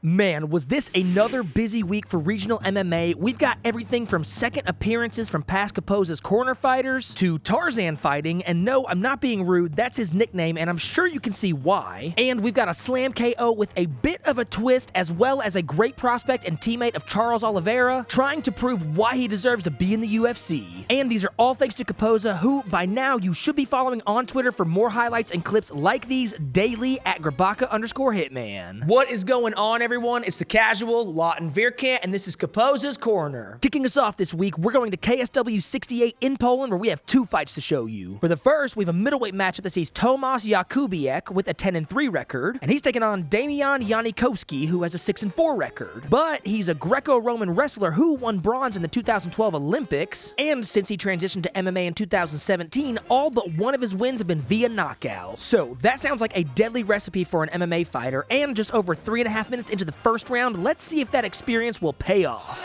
Man, was this another busy week for regional MMA. We've got everything from second appearances from past Caposa's corner fighters to Tarzan fighting, and no, I'm not being rude, that's his nickname, and I'm sure you can see why. And we've got a slam KO with a bit of a twist, as well as a great prospect and teammate of Charles Oliveira, trying to prove why he deserves to be in the UFC. And these are all thanks to Caposa, who by now you should be following on Twitter for more highlights and clips like these daily at Grabaka_Hitman. What is going on, everyone? It's the casual Lawton Veerkant, and this is Caposa's Corner. Kicking us off this week, we're going to KSW 68 in Poland, where we have two fights to show you. For the first, we have a middleweight matchup that sees Tomasz Jakubiec with a 10-3 record, and he's taking on Damian Janikowski, who has a 6-4 record. But he's a Greco-Roman wrestler who won bronze in the 2012 Olympics, and since he transitioned to MMA in 2017, all but one of his wins have been via knockout. So that sounds like a deadly recipe for an MMA fighter, and just over 3.5 minutes into the first round, let's see if that experience will pay off.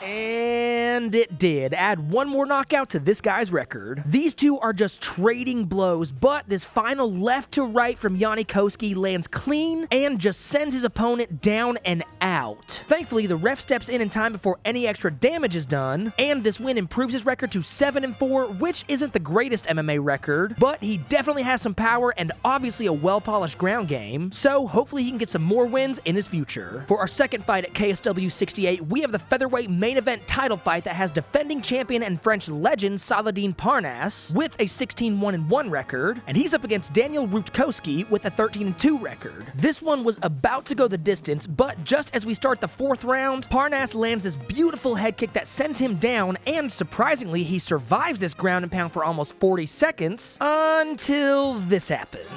And it did. Add one more knockout to this guy's record. These two are just trading blows, but this final left to right from Janikowski lands clean and just sends his opponent down and out. Thankfully, the ref steps in time before any extra damage is done, and this win improves his record to 7-4, which isn't the greatest MMA record, but he definitely has some power and obviously a well-polished ground game, so hopefully he can get some more wins in his future. For our second fight at KSW 68, we have the featherweight main event title fight that has defending champion and French legend Saladin Parnasse with a 16-1-1 record, and he's up against Daniel Rutkowski with a 13-2 record. This one was about to go the distance, but just as we start the fourth round, Parnasse lands this beautiful head kick that sends him down, and surprisingly, he survives this ground and pound for almost 40 seconds until this happens.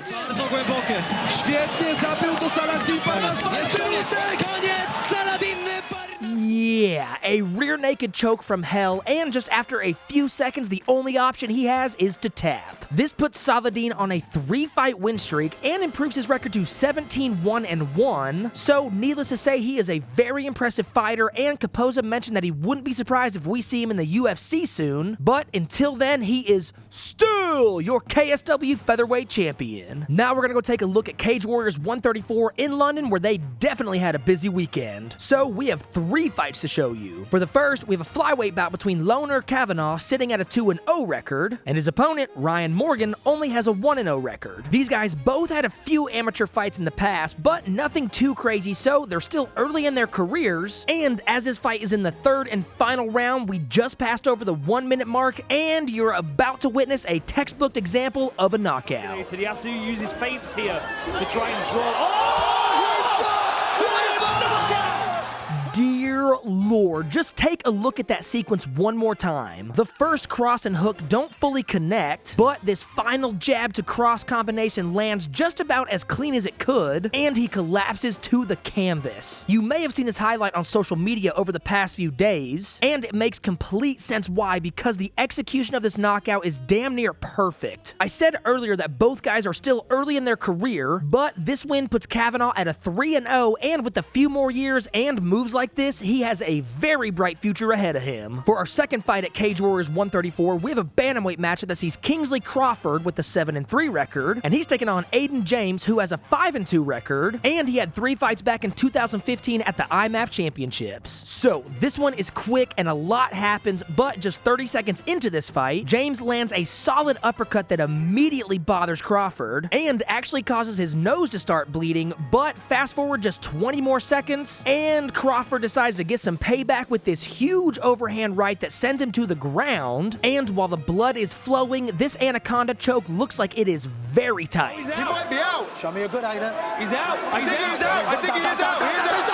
Yeah, a rear naked choke from hell, and just after a few seconds, the only option he has is to tap. This puts Saladin on a 3-fight win streak and improves his record to 17-1-1, so needless to say, he is a very impressive fighter, and Caposa mentioned that he wouldn't be surprised if we see him in the UFC soon, but until then, he is still your KSW featherweight champion. Now we're gonna go take a look at Cage Warriors 134 in London, where they definitely had a busy weekend. So we have 3 fights to show you. For the first, we have a flyweight bout between Loner Kavanaugh sitting at a 2-0 record, and his opponent, Ryan Morgan, only has a 1-0 record. These guys both had a few amateur fights in the past, but nothing too crazy, so they're still early in their careers, and as this fight is in the third and final round, we just passed over the 1-minute mark, and you're about to witness a textbook example of a knockout. He has to use his feints here to try and draw. Oh! Dear Lord, just take a look at that sequence one more time. The first cross and hook don't fully connect, but this final jab to cross combination lands just about as clean as it could, and he collapses to the canvas. You may have seen this highlight on social media over the past few days, and it makes complete sense why, because the execution of this knockout is damn near perfect. I said earlier that both guys are still early in their career, but this win puts Kavanaugh at a 3-0, and with a few more years and moves like this, he has a very bright future ahead of him. For our second fight at Cage Warriors 134, we have a bantamweight matchup that sees Kingsley Crawford with a 7-3 record, and he's taking on Aiden James, who has a 5-2 record, and he had 3 fights back in 2015 at the IMAF Championships. So this one is quick and a lot happens, but just 30 seconds into this fight, James lands a solid uppercut that immediately bothers Crawford and actually causes his nose to start bleeding, but fast forward just 20 more seconds, and Crawford decides to get some payback with this huge overhand right that sends him to the ground, and while the blood is flowing, this anaconda choke looks like it is very tight. He might be out. Show me a good Aiden. He's out. I think he's out. I think he is out. He is out.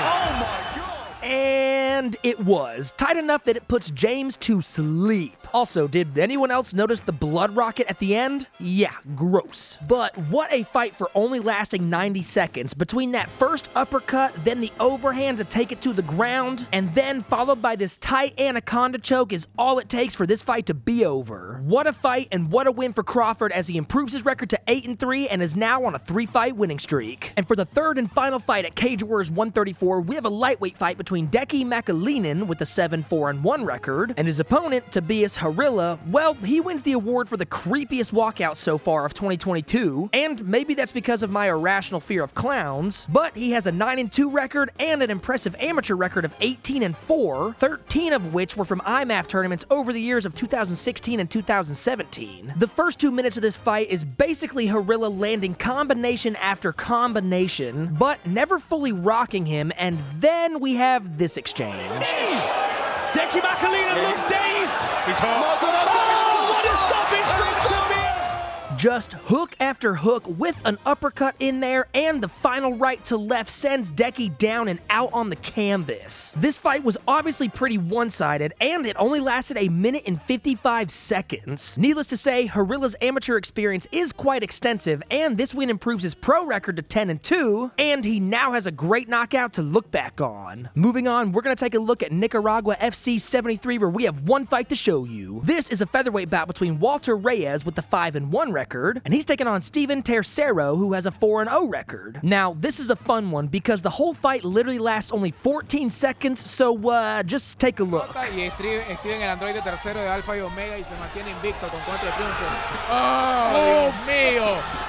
Oh my God. And it was tight enough that it puts James to sleep. Also, did anyone else notice the blood rocket at the end? Yeah, gross. But what a fight for only lasting 90 seconds. Between that first uppercut, then the overhand to take it to the ground, and then followed by this tight anaconda choke is all it takes for this fight to be over. What a fight and what a win for Crawford as he improves his record to 8-3 and is now on a 3-fight winning streak. And for the third and final fight at Cage Warriors 134, we have a lightweight fight between Deki Kalinin with a 7-4-1 record, and his opponent, Tobias Harila, well, he wins the award for the creepiest walkout so far of 2022, and maybe that's because of my irrational fear of clowns, but he has a 9-2 record and an impressive amateur record of 18-4, 13 of which were from IMAF tournaments over the years of 2016 and 2017. The first 2 minutes of this fight is basically Harila landing combination after combination, but never fully rocking him, and then we have this exchange. Deki Makalina looks dazed. He's hurt. Oh, what a stoppage from Sevilla. Just hook after hook with an uppercut in there, and the final right to left sends Deki down and out on the canvas. This fight was obviously pretty one-sided, and it only lasted 1 minute and 55 seconds. Needless to say, Harila's amateur experience is quite extensive, and this win improves his pro record to 10-2, and he now has a great knockout to look back on. Moving on, we're going to take a look at Nicaragua FC 73, where we have one fight to show you. This is a featherweight bout between Walter Reyes with the 5-1 record, and he's taking on Steven Tercero, who has a 4-0 record. Now, this is a fun one because the whole fight literally lasts only 14 seconds, so just take a look. Y escriben el androide tercero de Alfa y Omega y se mantiene invicto con 4 triunfos. ¡Oh, Dios mío!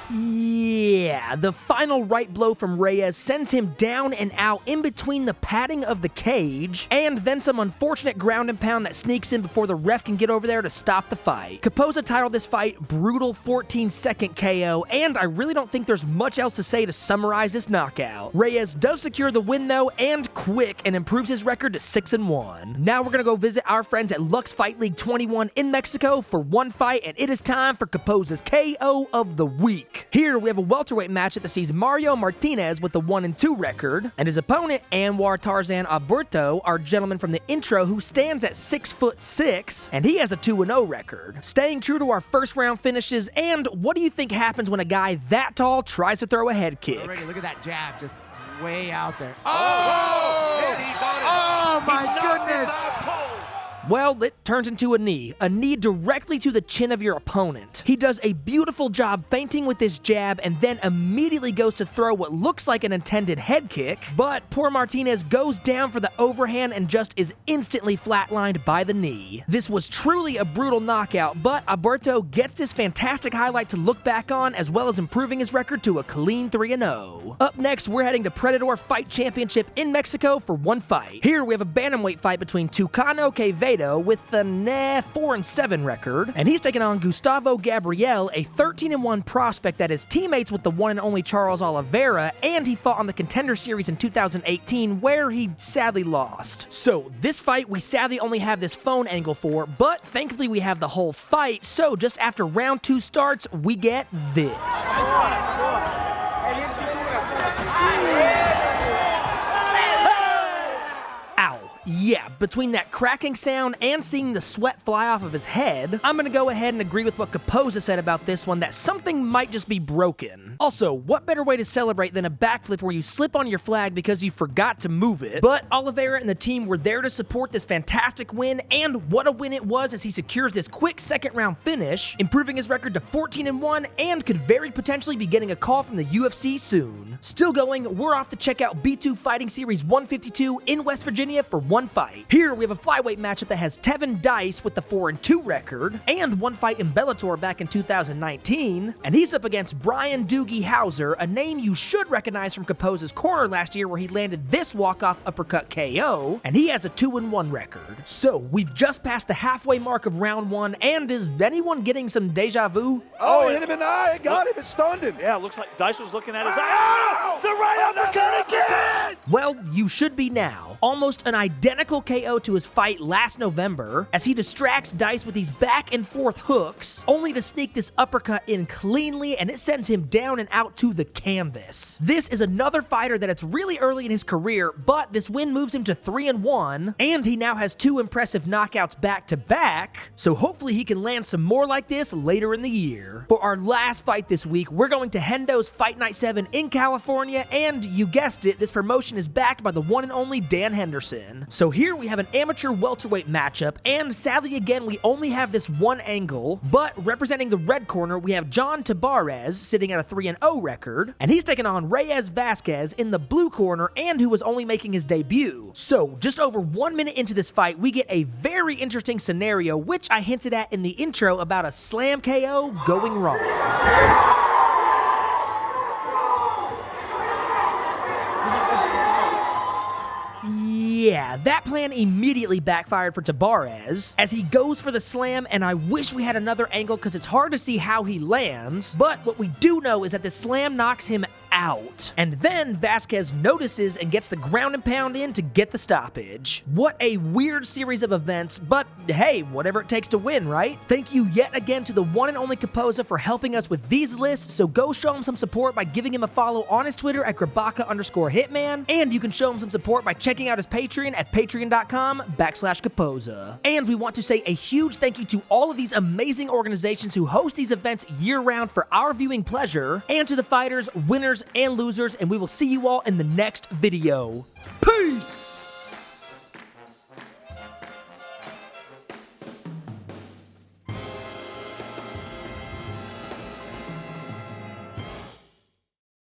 Yeah, the final right blow from Reyes sends him down and out in between the padding of the cage, and then some unfortunate ground and pound that sneaks in before the ref can get over there to stop the fight. Caposa titled this fight Brutal 14-second KO, and I really don't think there's much else to say to summarize this knockout. Reyes does secure the win though, and quick, and improves his record to 6-1. Now we're gonna go visit our friends at Lux Fight League 21 in Mexico for one fight, and it is time for Caposa's KO of the week. Here we have a welterweight matchup that sees Mario Martinez with a 1-2 record, and his opponent, Anwar Tarzan Alberto, our gentleman from the intro who stands at 6'6", and he has a 2-0 record. Staying true to our first round finishes, and what do you think happens when a guy that tall tries to throw a head kick? Already, look at that jab, just way out there. Oh my goodness! Well, it turns into a knee directly to the chin of your opponent. He does a beautiful job feinting with this jab and then immediately goes to throw what looks like an intended head kick, but poor Martinez goes down for the overhand and just is instantly flatlined by the knee. This was truly a brutal knockout, but Alberto gets this fantastic highlight to look back on, as well as improving his record to a clean 3-0. Up next, we're heading to Predator Fight Championship in Mexico for one fight. Here we have a bantamweight fight between Tucano Quevedo with a 4-7 record, and he's taking on Gustavo Gabriel, a 13-1 prospect that is teammates with the one and only Charles Oliveira, and he fought on the Contender Series in 2018 where he sadly lost. So this fight we sadly only have this phone angle for, but thankfully we have the whole fight, so just after round 2 starts, we get this. Yeah, between that cracking sound and seeing the sweat fly off of his head, I'm gonna go ahead and agree with what Caposa said about this one, that something might just be broken. Also, what better way to celebrate than a backflip where you slip on your flag because you forgot to move it? But Oliveira and the team were there to support this fantastic win, and what a win it was as he secures this quick second round finish, improving his record to 14-1 and could very potentially be getting a call from the UFC soon. Still going, we're off to check out B2 Fighting Series 152 in West Virginia for one fight. Here we have a flyweight matchup that has Tevin Dice with the 4-2 record, and one fight in Bellator back in 2019, and he's up against Brian Doogie Hauser, a name you should recognize from Caposa's corner last year where he landed this walk-off uppercut KO, and he has a 2-1 record. So we've just passed the halfway mark of round 1, and is anyone getting some deja vu? Oh, hit him in the eye. It got him. It stunned him. Yeah, looks like Dice was looking at his eye. The right uppercut again! Well, you should be now. Almost an identical KO to his fight last November, as he distracts Dice with these back and forth hooks, only to sneak this uppercut in cleanly, and it sends him down and out to the canvas. This is another fighter that it's really early in his career, but this win moves him to 3-1, and he now has 2 impressive knockouts back to back, so hopefully he can land some more like this later in the year. For our last fight this week, we're going to Hendo's Fight Night 7 in California, and you guessed it, this promotion is backed by the one and only Dan Henderson. So here we have an amateur welterweight matchup, and sadly again we only have this one angle, but representing the red corner we have John Tabarez sitting at a 3-0 record, and he's taking on Reyes Vasquez in the blue corner, and who was only making his debut. So just over 1 minute into this fight, we get a very interesting scenario, which I hinted at in the intro about a slam KO going wrong. Yeah, that plan immediately backfired for Tabarez as he goes for the slam, and I wish we had another angle because it's hard to see how he lands, but what we do know is that the slam knocks him out. And then Vasquez notices and gets the ground and pound in to get the stoppage. What a weird series of events, but hey, whatever it takes to win, right? Thank you yet again to the one and only Caposa for helping us with these lists, so go show him some support by giving him a follow on his Twitter at Grabaka_Hitman, and you can show him some support by checking out his Patreon at patreon.com/Caposa. And we want to say a huge thank you to all of these amazing organizations who host these events year-round for our viewing pleasure, and to the fighters, winners, and losers, and we will see you all in the next video. Peace!